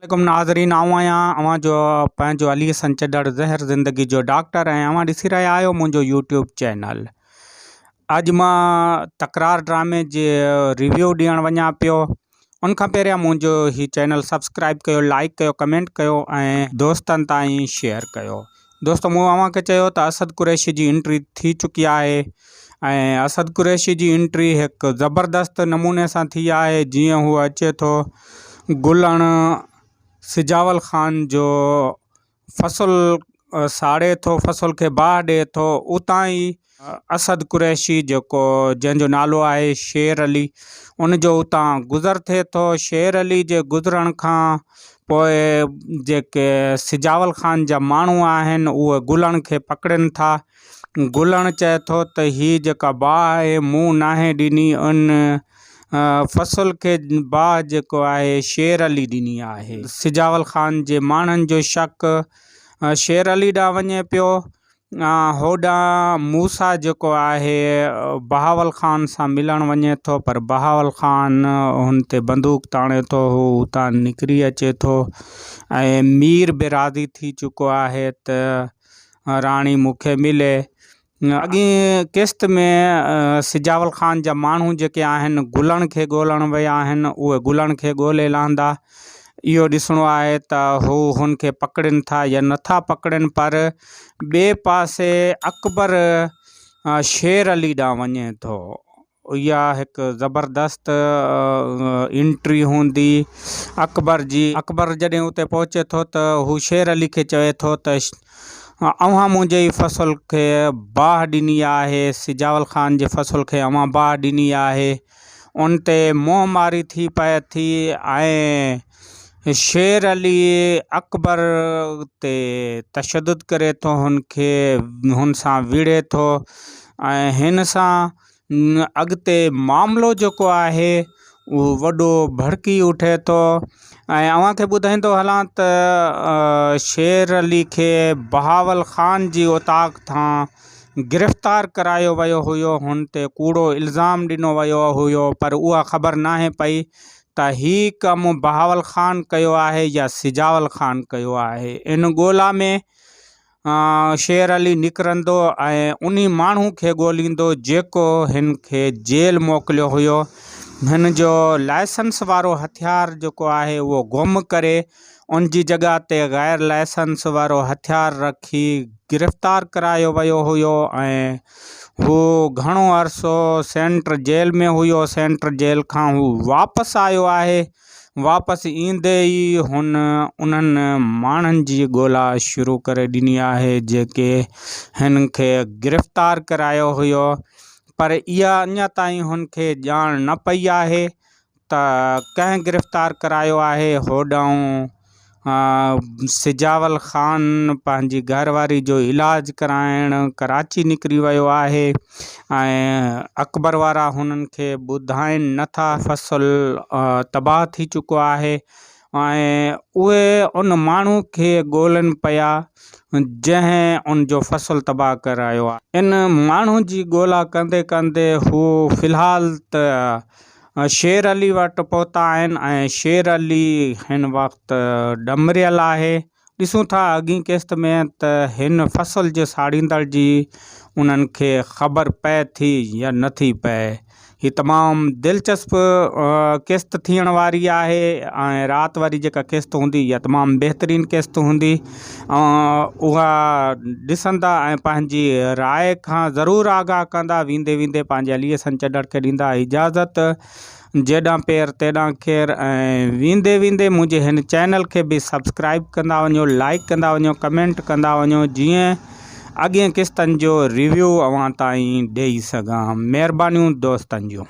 वालेकुम नाज़रीन, आऊं आहियां अवां जो पंहिंजो अली संचदड़ ज़हर ज़िंदगी जो डॉक्टर ऐं अवां ॾिसी रहिया आहियो मुंहिंजो यूट्यूब चैनल। अॼु मां तकरार ड्रामे जे रिव्यू ॾियणु वञा पियो। उन खां पहिरियां मुंहिंजो ही चैनल सब्सक्राइब कयो, लाइक कयो, कमेंट कयो ऐं दोस्तनि ताईं शेयर कयो। दोस्तो, मूं अव्हांखे चयो त असद कुरैशी जी एंट्री थी चुकी आहे ऐं असद कुरैशी जी एंट्री हिकु ज़बरदस्त नमूने सां थी आहे। जीअं हू अचे थो गुलण सिजावल ख़ान जो फ़सुल साड़े थो, फ़सुल खे बाह ॾिए थो, उतां ई असद कुरैशी जंहिंजो नालो आहे शेर अली, उन जो उतां गुज़र थिए थो। शेर अली जे गुज़रण खां पोइ जेके सिजावल ख़ान जा माण्हू आहिनि उहे गुलण खे पकड़नि था। गुलण चए थो त हीअ जेका बाह आहे मूं नाहे ॾिनी, उन फ़सुल खे बाह जेको आहे शेर अली ॾिनी आहे। सिजावल ख़ान जे माण्हुनि जो शक शेर अली ॾांहुं वञे पियो। होॾां मूसा जेको आहे बहावल ख़ान सां मिलणु वञे थो, पर बहावल ख़ान हुन ते बंदूक ताणे थो, हू उतां निकिरी अचे थो ऐं मीर बि राज़ी थी चुको आहे त राणी मूंखे मिले। अॻी क़िस्त में सिजावल ख़ान जा माण्हू जेके आहिनि गुलण खे ॻोल्हण विया आहिनि, उहे गुलण खे ॻोल्हे लहंदा। इहो ॾिसणो आहे त हू हुनखे पकड़नि था या नथा पकड़नि, पर ॿिए पासे अकबर शेर अली ॾांहुं वञे थो। इहा हिकु ज़बरदस्त एंट्री हूंदी अकबर जी। अकबर जॾहिं उते पहुचे थो त हू शेर अली खे चवे थो त अव्हां मुंहिंजे ई फ़सुल खे बाह ॾिनी आहे, सिजावल ख़ान जे फ़सुल खे अव्हां बाह ॾिनी आहे। उन ते मोह मारी थी पए थी ऐं शेर अली अकबर ते तशद्दुद करे थो, हुन सां विड़े थो ऐं हिन सां अॻिते मामिलो जेको आहे उहो वॾो भड़की उठे थो। ऐं अव्हांखे ॿुधाईंदो हलां त शेर अली खे बहावल ख़ान जी उताक तां गिरफ़्तार करायो वियो हुयो, हुन ते कूड़ो इल्ज़ाम ॾिनो वियो हुयो, पर उहा ख़बर नाहे पई त हीउ कमु बहावल ख़ान कयो आहे या सिजावल ख़ान कयो आहे। इन ॻोल्हा में शेर अली निकिरंदो ऐं उन्ही माण्हू खे ॻोल्हींदो जेको हिन खे जेल मोकिलियो हुयो। हिन जो लाइसेंस वारो हथियार जेको आहे उहो गुम करे उन जी जॻह ते गैर लाइसेंस वारो हथियार रखी गिरफ़्तार करायो वियो हुयो ऐं हू घणो अरसो सेंट्रल जेल में हुयो। सेंट्रल जेल खां हू वापसि आयो आहे। वापसि ईंदे ई उन्हनि माण्हुनि जी ॻोल्हा शुरू करे ॾिनी आहे जेके हिन खे गिरफ़्तार करायो हुयो, पर इहा अञा ताईं हुनखे ॼाण न पई आहे त कंहिं गिरफ़्तार करायो आहे। होॾां सिजावल ख़ान पंहिंजी घरवारी जो इलाजु कराइण कराची निकिरी वियो आहे ऐं अकबर वारा हुननि खे ॿुधाइनि नथा, फ़सुल तबाह थी चुको आहे ऐं उहे उन माण्हू खे ॻोल्हनि पिया जंहिं उन जो फ़सुल तबाह करायो आहे। इन माण्हू जी ॻोल्हा कंदे कंदे हू फ़िलहाल त शेर अली वटि पहुता आहिनि ऐं शेर अली हिन वक़्तु ॾमरियल आहे। ॾिसूं था अॻी क़िस्त में त हिन फ़सुल जे साड़ींदड़ जी उन्हनि खे ख़बर पए थी या नथी पए। ही तमामु दिलचस्प क़िस्त थियण वारी आहे ऐं राति वारी जेका क़िस्त हूंदी इहा तमामु बहितरीनु क़िस्त हूंदी। उहा ॾिसंदा ऐं पंहिंजी राय खां ज़रूरु आगाह कंदा। वेंदे वेंदे पंहिंजे अलीअ संचदड़ खे ॾींदा इजाज़त। जेॾां पेर तेॾां ख़ैर ऐं वेंदे वेंदे मुंहिंजे हिन चैनल खे बि सब्सक्राइब कंदा वञो, लाइक कंदा वञो, कमेंट कंदा वञो, जीअं अॻिए क़िस्तनि जो रिव्यू अव्हां ताईं ॾेई सघां। महिरबानियूं दोस्तनि जूं।